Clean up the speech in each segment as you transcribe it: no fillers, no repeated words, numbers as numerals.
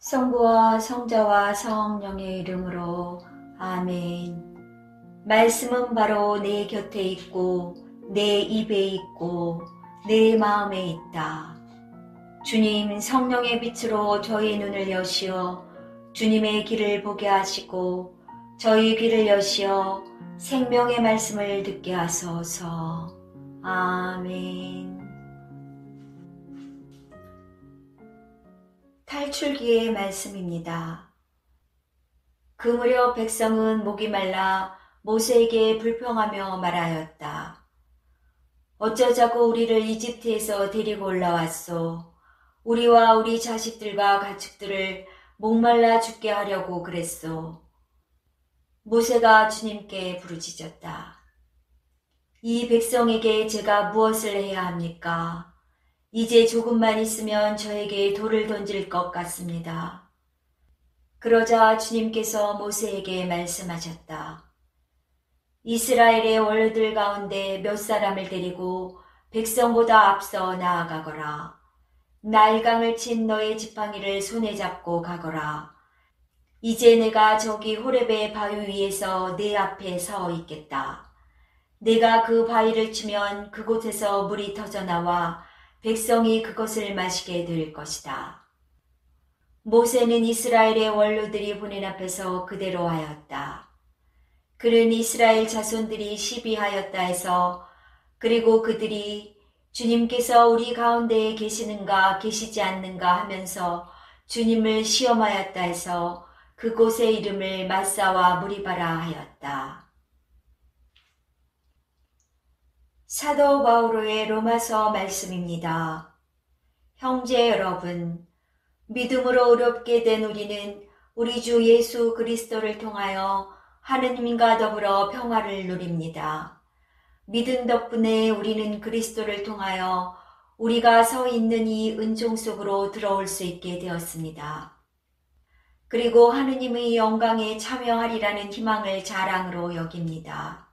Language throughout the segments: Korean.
성부와 성자와 성령의 이름으로 아멘. 말씀은 바로 내 곁에 있고 내 입에 있고 내 마음에 있다. 주님 성령의 빛으로 저희 눈을 여시어 주님의 길을 보게 하시고 저희 귀를 여시어 생명의 말씀을 듣게 하소서. 아멘. 탈출기의 말씀입니다. 그 무렵 백성은 목이 말라 모세에게 불평하며 말하였다. 어쩌자고 우리를 이집트에서 데리고 올라왔소. 우리와 우리 자식들과 가축들을 목말라 죽게 하려고 그랬소. 모세가 주님께 부르짖었다. 이 백성에게 제가 무엇을 해야 합니까? 이제 조금만 있으면 저에게 돌을 던질 것 같습니다. 그러자 주님께서 모세에게 말씀하셨다. 이스라엘의 원로들 가운데 몇 사람을 데리고 백성보다 앞서 나아가거라. 나일강을 친 너의 지팡이를 손에 잡고 가거라. 이제 내가 저기 호렙의 바위 위에서 내 앞에 서 있겠다. 내가 그 바위를 치면 그곳에서 물이 터져나와 백성이 그것을 마시게 될 것이다. 모세는 이스라엘의 원로들이 보낸 앞에서 그대로 하였다. 그는 이스라엘 자손들이 시비하였다 해서 그리고 그들이 주님께서 우리 가운데에 계시는가 계시지 않는가 하면서 주님을 시험하였다 해서 그곳의 이름을 마사와 무리바라 하였다. 사도 바오로의 로마서 말씀입니다. 형제 여러분, 믿음으로 의롭게 된 우리는 우리 주 예수 그리스도를 통하여 하느님과 더불어 평화를 누립니다. 믿음 덕분에 우리는 그리스도를 통하여 우리가 서 있는 이 은총 속으로 들어올 수 있게 되었습니다. 그리고 하느님의 영광에 참여하리라는 희망을 자랑으로 여깁니다.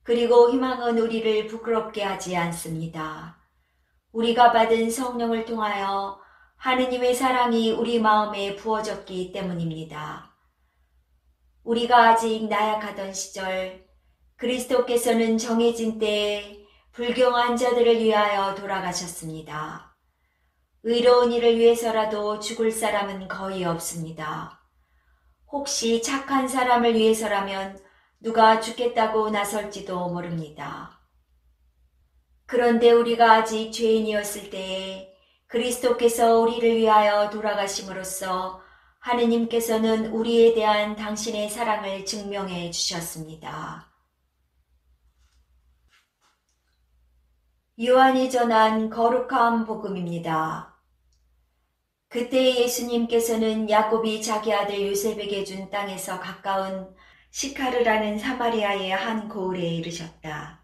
그리고 희망은 우리를 부끄럽게 하지 않습니다. 우리가 받은 성령을 통하여 하느님의 사랑이 우리 마음에 부어졌기 때문입니다. 우리가 아직 나약하던 시절 그리스도께서는 정해진 때에 불경한 자들을 위하여 돌아가셨습니다. 의로운 일을 위해서라도 죽을 사람은 거의 없습니다. 혹시 착한 사람을 위해서라면 누가 죽겠다고 나설지도 모릅니다. 그런데 우리가 아직 죄인이었을 때에 그리스도께서 우리를 위하여 돌아가심으로써 하느님께서는 우리에 대한 당신의 사랑을 증명해 주셨습니다. 요한이 전한 거룩한 복음입니다. 그때 예수님께서는 야곱이 자기 아들 요셉에게 준 땅에서 가까운 시카르라는 사마리아의 한 고을에 이르셨다.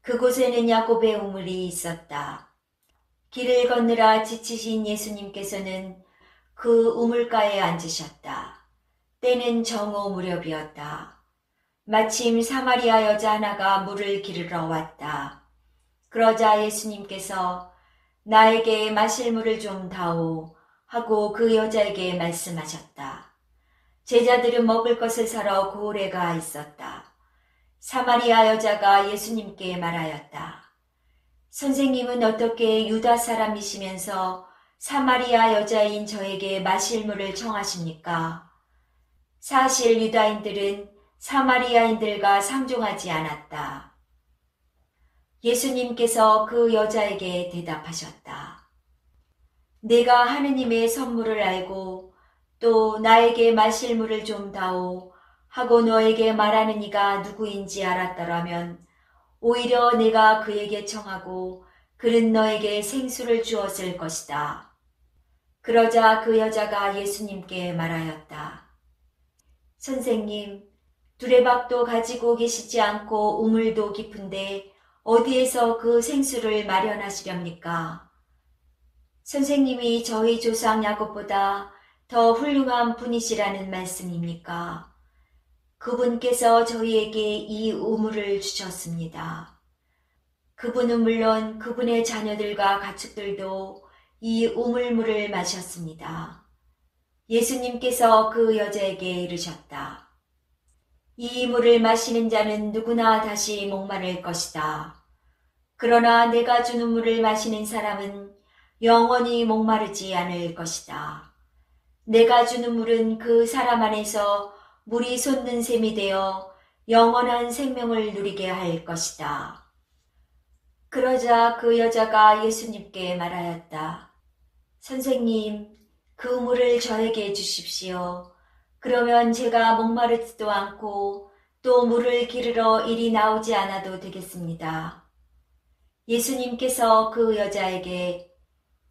그곳에는 야곱의 우물이 있었다. 길을 걷느라 지치신 예수님께서는 그 우물가에 앉으셨다. 때는 정오 무렵이었다. 마침 사마리아 여자 하나가 물을 기르러 왔다. 그러자 예수님께서 나에게 마실 물을 좀 다오 하고 그 여자에게 말씀하셨다. 제자들은 먹을 것을 사러 고을에 가 있었다. 사마리아 여자가 예수님께 말하였다. 선생님은 어떻게 유다 사람이시면서 사마리아 여자인 저에게 마실 물을 청하십니까? 사실 유다인들은 사마리아인들과 상종하지 않았다. 예수님께서 그 여자에게 대답하셨다. 내가 하느님의 선물을 알고 또 나에게 마실 물을 좀 다오 하고 너에게 말하는 이가 누구인지 알았더라면 오히려 내가 그에게 청하고 그는 너에게 생수를 주었을 것이다. 그러자 그 여자가 예수님께 말하였다. 선생님, 두레박도 가지고 계시지 않고 우물도 깊은데 어디에서 그 생수를 마련하시렵니까? 선생님이 저희 조상 야곱보다 더 훌륭한 분이시라는 말씀입니까? 그분께서 저희에게 이 우물을 주셨습니다. 그분은 물론 그분의 자녀들과 가축들도 이 우물물을 마셨습니다. 예수님께서 그 여자에게 이르셨다. 이 물을 마시는 자는 누구나 다시 목마를 것이다. 그러나 내가 주는 물을 마시는 사람은 영원히 목마르지 않을 것이다. 내가 주는 물은 그 사람 안에서 물이 솟는 샘이 되어 영원한 생명을 누리게 할 것이다. 그러자 그 여자가 예수님께 말하였다. 선생님, 그 물을 저에게 주십시오. 그러면 제가 목마르지도 않고 또 물을 기르러 이리 나오지 않아도 되겠습니다. 예수님께서 그 여자에게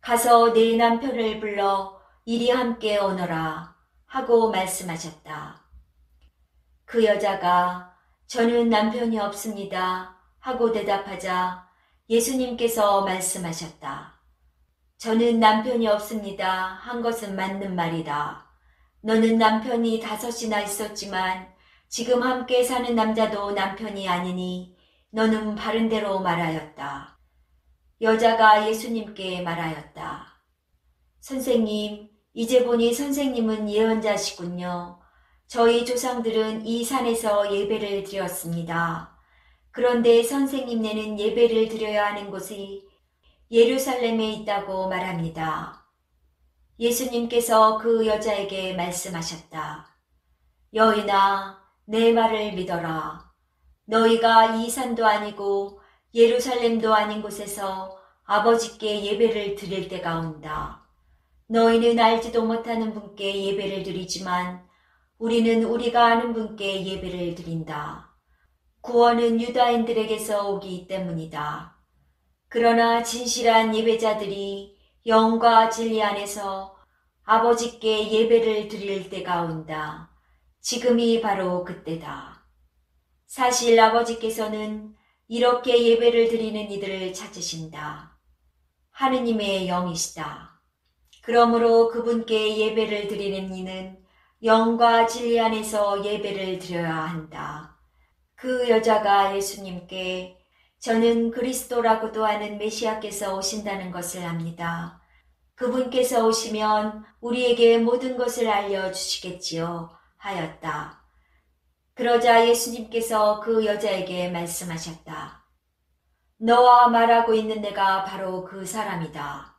가서 네 남편을 불러 이리 함께 오너라 하고 말씀하셨다. 그 여자가 저는 남편이 없습니다 하고 대답하자 예수님께서 말씀하셨다. 저는 남편이 없습니다 한 것은 맞는 말이다. 너는 남편이 5이나 있었지만 지금 함께 사는 남자도 남편이 아니니 너는 바른 대로 말하였다. 여자가 예수님께 말하였다. 선생님, 이제 보니 선생님은 예언자시군요. 저희 조상들은 이 산에서 예배를 드렸습니다. 그런데 선생님네는 예배를 드려야 하는 곳이 예루살렘에 있다고 말합니다. 예수님께서 그 여자에게 말씀하셨다. 여인아, 내 말을 믿어라. 너희가 이 산도 아니고 예루살렘도 아닌 곳에서 아버지께 예배를 드릴 때가 온다. 너희는 알지도 못하는 분께 예배를 드리지만 우리는 우리가 아는 분께 예배를 드린다. 구원은 유다인들에게서 오기 때문이다. 그러나 진실한 예배자들이 영과 진리 안에서 아버지께 예배를 드릴 때가 온다. 지금이 바로 그때다. 사실 아버지께서는 이렇게 예배를 드리는 이들을 찾으신다. 하느님의 영이시다. 그러므로 그분께 예배를 드리는 이는 영과 진리 안에서 예배를 드려야 한다. 그 여자가 예수님께 저는 그리스도라고도 하는 메시아께서 오신다는 것을 압니다. 그분께서 오시면 우리에게 모든 것을 알려주시겠지요 하였다. 그러자 예수님께서 그 여자에게 말씀하셨다. 너와 말하고 있는 내가 바로 그 사람이다.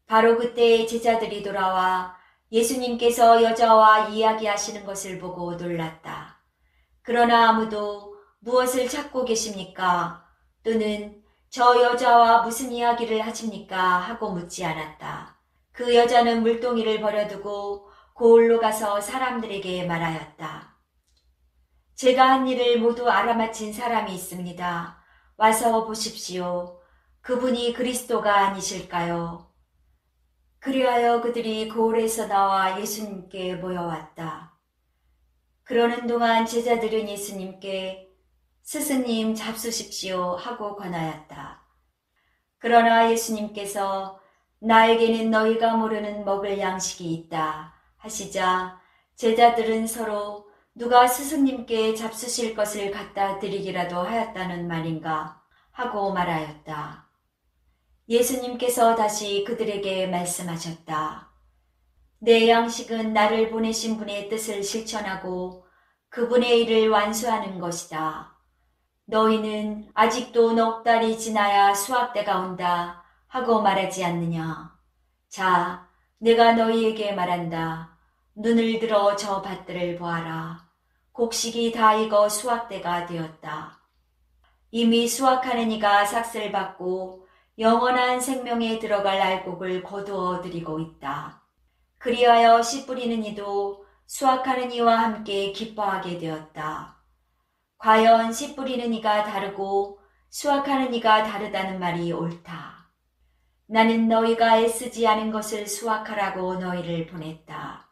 바로 그때 제자들이 돌아와 예수님께서 여자와 이야기하시는 것을 보고 놀랐다. 그러나 아무도 무엇을 찾고 계십니까? 또는 저 여자와 무슨 이야기를 하십니까? 하고 묻지 않았다. 그 여자는 물동이를 버려두고 고을로 가서 사람들에게 말하였다. 제가 한 일을 모두 알아맞힌 사람이 있습니다. 와서 보십시오. 그분이 그리스도가 아니실까요? 그리하여 그들이 고을에서 나와 예수님께 모여왔다. 그러는 동안 제자들은 예수님께 스승님 잡수십시오 하고 권하였다. 그러나 예수님께서 나에게는 너희가 모르는 먹을 양식이 있다 하시자 제자들은 서로 누가 스승님께 잡수실 것을 갖다 드리기라도 하였다는 말인가 하고 말하였다. 예수님께서 다시 그들에게 말씀하셨다. 내 양식은 나를 보내신 분의 뜻을 실천하고 그분의 일을 완수하는 것이다. 너희는 아직도 넉 달이 지나야 수확때가 온다 하고 말하지 않느냐. 자, 내가 너희에게 말한다. 눈을 들어 저 밭들을 보아라. 곡식이 다 익어 수확때가 되었다. 이미 수확하는 이가 삭슬 받고 영원한 생명에 들어갈 알곡을 거두어 드리고 있다. 그리하여 씨 뿌리는 이도 수확하는 이와 함께 기뻐하게 되었다. 과연 씨 뿌리는 이가 다르고 수확하는 이가 다르다는 말이 옳다. 나는 너희가 애쓰지 않은 것을 수확하라고 너희를 보냈다.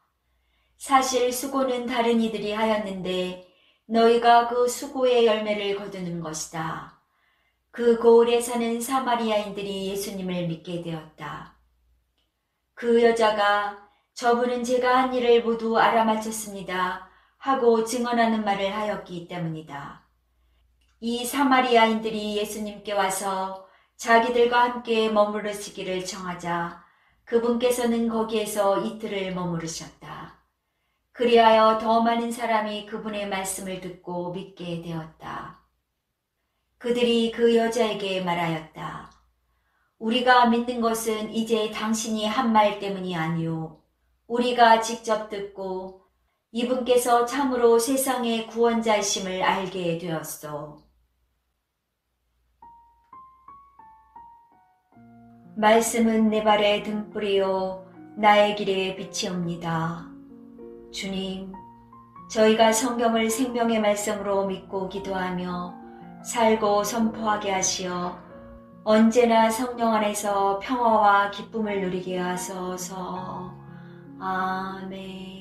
사실 수고는 다른 이들이 하였는데 너희가 그 수고의 열매를 거두는 것이다. 그 고을에 사는 사마리아인들이 예수님을 믿게 되었다. 그 여자가 저분은 제가 한 일을 모두 알아맞혔습니다 하고 증언하는 말을 하였기 때문이다. 이 사마리아인들이 예수님께 와서 자기들과 함께 머무르시기를 청하자 그분께서는 거기에서 이틀을 머무르셨다. 그리하여 더 많은 사람이 그분의 말씀을 듣고 믿게 되었다. 그들이 그 여자에게 말하였다. 우리가 믿는 것은 이제 당신이 한 말 때문이 아니오. 우리가 직접 듣고 이분께서 참으로 세상의 구원자이심을 알게 되었소. 말씀은 내 발의 등불이요 나의 길의 빛이옵니다. 주님, 저희가 성경을 생명의 말씀으로 믿고 기도하며 살고 선포하게 하시어 언제나 성령 안에서 평화와 기쁨을 누리게 하소서. 아멘.